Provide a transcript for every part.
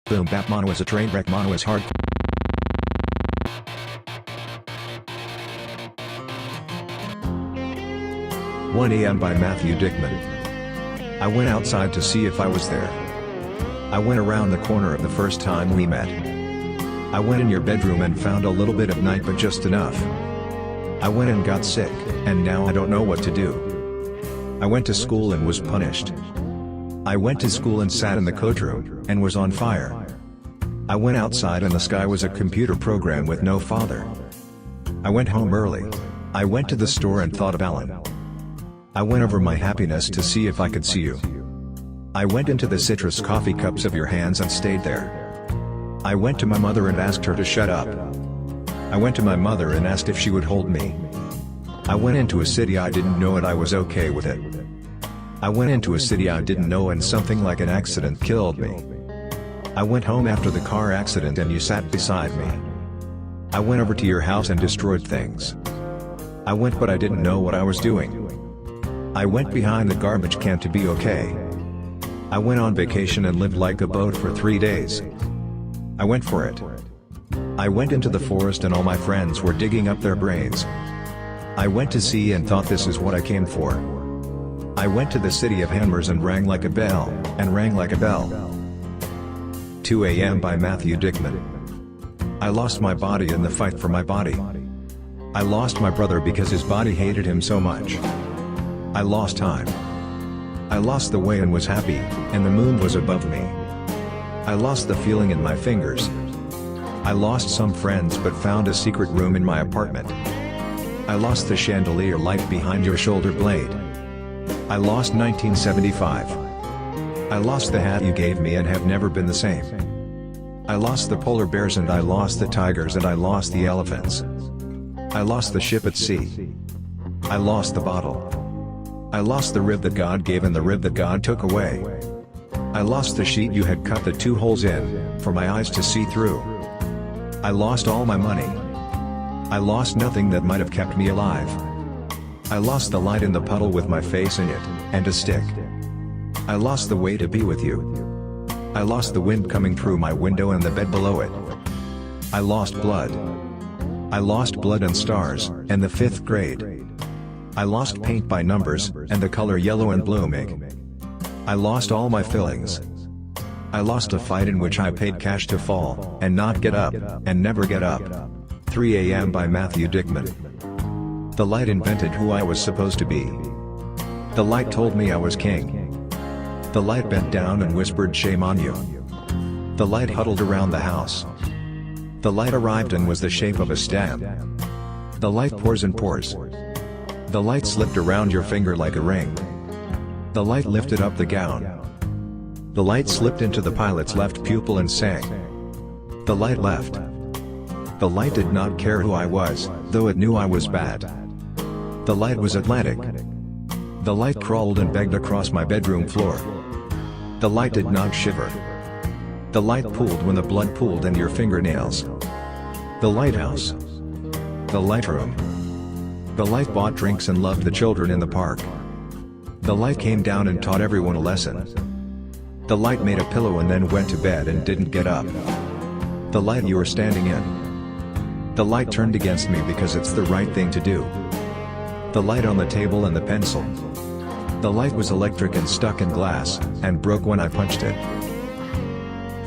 Boom bap mono is a train wreck, mono is hard. "1 A.M. by Matthew Dickman. I went outside to see if I was there. I went around the corner of the first time we met. I went in your bedroom and found a little bit of night, but just enough. I went and got sick, and now I don't know what to do. I went to school and was punished. I went to school and sat in the courtroom, and was on fire. I went outside and the sky was a computer program with no father. I went home early. I went to the store and thought of Alan. I went over my happiness to see if I could see you. I went into the citrus coffee cups of your hands and stayed there. I went to my mother and asked her to shut up. I went to my mother and asked if she would hold me. I went into a city I didn't know and I was okay with it. I went into a city I didn't know and something like an accident killed me. I went home after the car accident and you sat beside me. I went over to your house and destroyed things. I went but I didn't know what I was doing. I went behind the garbage can to be okay. I went on vacation and lived like a boat for 3 days. I went for it. I went into the forest and all my friends were digging up their brains. I went to sea and thought this is what I came for. I went to the city of hammers and rang like a bell, and rang like a bell. 2 A.M. by Matthew Dickman. I lost my body in the fight for my body. I lost my brother because his body hated him so much. I lost time. I lost the way and was happy, and the moon was above me. I lost the feeling in my fingers. I lost some friends but found a secret room in my apartment. I lost the chandelier light behind your shoulder blade. I lost 1975. I lost the hat you gave me and have never been the same. I lost the polar bears and I lost the tigers and I lost the elephants. I lost the ship at sea. I lost the bottle. I lost the rib that God gave and the rib that God took away. I lost the sheet you had cut the 2 holes in, for my eyes to see through. I lost all my money. I lost nothing that might have kept me alive. I lost the light in the puddle with my face in it, and a stick. I lost the way to be with you. I lost the wind coming through my window and the bed below it. I lost blood. I lost blood and stars, and the 5th grade. I lost paint by numbers, and the color yellow and blooming. I lost all my fillings. I lost a fight in which I paid cash to fall, and not get up, and never get up. 3 A.M. by Matthew Dickman. The light invented who I was supposed to be. The light told me I was king. The light bent down and whispered shame on you. The light huddled around the house. The light arrived and was the shape of a stamp. The light pours and pours. The light slipped around your finger like a ring. The light lifted up the gown. The light slipped into the pilot's left pupil and sang. The light left. The light did not care who I was, though it knew I was bad. The light was Atlantic. The light crawled and begged across my bedroom floor. The light did not shiver. The light pooled when the blood pooled in your fingernails. The lighthouse. The light room. The light bought drinks and loved the children in the park. The light came down and taught everyone a lesson. The light made a pillow and then went to bed and didn't get up. The light you were standing in. The light turned against me because it's the right thing to do. The light on the table and the pencil. The light was electric and stuck in glass, and broke when I punched it.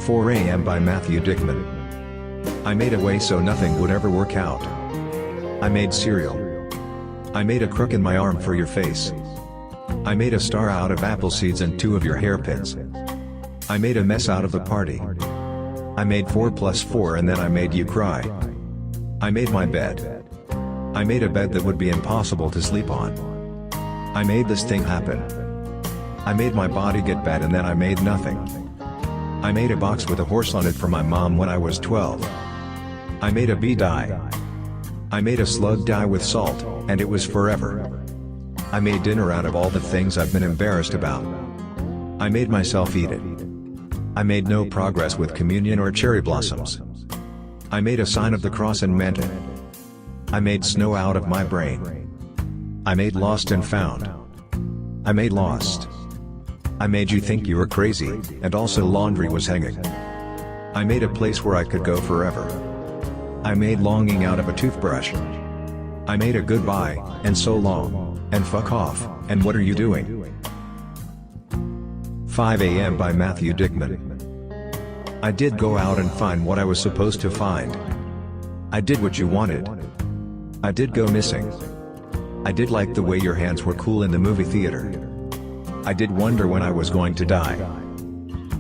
4 A.M. by Matthew Dickman. I made a way so nothing would ever work out. I made cereal. I made a crook in my arm for your face. I made a star out of apple seeds and 2 of your hairpins. I made a mess out of the party. I made 4 plus 4 and then I made you cry. I made my bed. I made a bed that would be impossible to sleep on. I made this thing happen. I made my body get bad and then I made nothing. I made a box with a horse on it for my mom when I was 12. I made a bee die. I made a slug die with salt, and it was forever. I made dinner out of all the things I've been embarrassed about. I made myself eat it. I made no progress with communion or cherry blossoms. I made a sign of the cross and meant it. I made snow out of my brain. I made lost and found. I made lost. I made you think you were crazy, and also laundry was hanging. I made a place where I could go forever. I made longing out of a toothbrush. I made a goodbye, and so long, and fuck off, and what are you doing? 5 a.m. by Matthew Dickman. I did go out and find what I was supposed to find. I did what you wanted. I did go missing. I did like the way your hands were cool in the movie theater. I did wonder when I was going to die.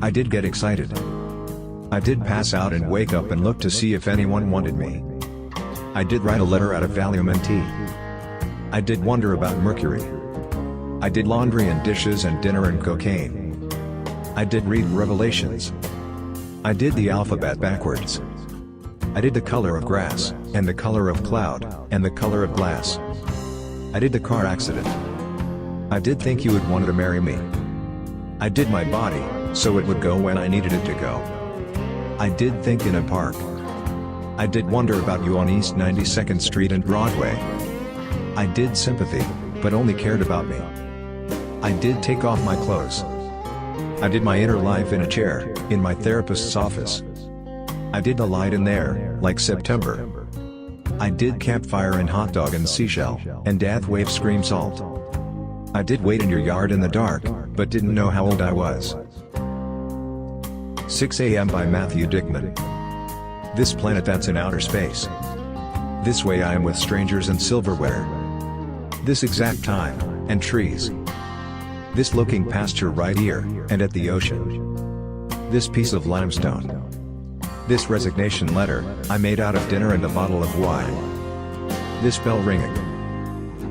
I did get excited. I did pass out and wake up and look to see if anyone wanted me. I did write a letter out of Valium and tea. I did wonder about Mercury. I did laundry and dishes and dinner and cocaine. I did read Revelations. I did the alphabet backwards. I did the color of grass, and the color of cloud, and the color of glass. I did the car accident. I did think you would want to marry me. I did my body, so it would go when I needed it to go. I did think in a park. I did wonder about you on East 92nd Street and Broadway. I did sympathy, but only cared about me. I did take off my clothes. I did my inner life in a chair, in my therapist's office. I did the light in there, like September. I did campfire and hot dog and seashell, and death wave scream salt. I did wait in your yard in the dark, but didn't know how old I was. 6 a.m. by Matthew Dickman. This planet that's in outer space. This way I am with strangers and silverware. This exact time, and trees. This looking past your right ear, and at the ocean. This piece of limestone. This resignation letter, I made out of dinner and a bottle of wine. This bell ringing.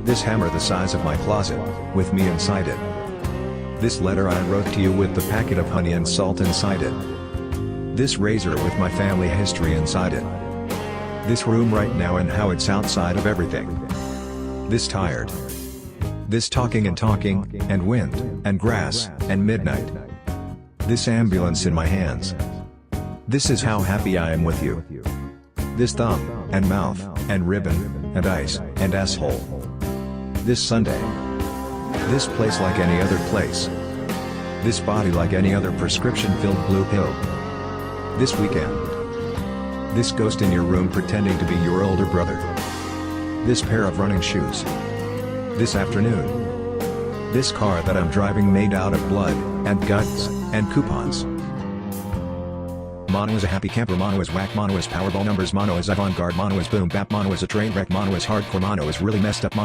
This hammer the size of my closet, with me inside it. This letter I wrote to you with the packet of honey and salt inside it. This razor with my family history inside it. This room right now and how it's outside of everything. This tired. This talking, and wind, and grass, and midnight. This ambulance in my hands. This is how happy I am with you. This thumb, and mouth, and ribbon, and ice, and asshole. This Sunday. This place like any other place. This body like any other prescription-filled blue pill. This weekend. This ghost in your room pretending to be your older brother. This pair of running shoes. This afternoon. This car that I'm driving made out of blood, and guts, and coupons. Mono is a happy camper, mono is whack, mono is Powerball numbers, mono is avant-garde, mono is boom bap, mono is a train wreck, mono is hardcore, mono is really messed up, mono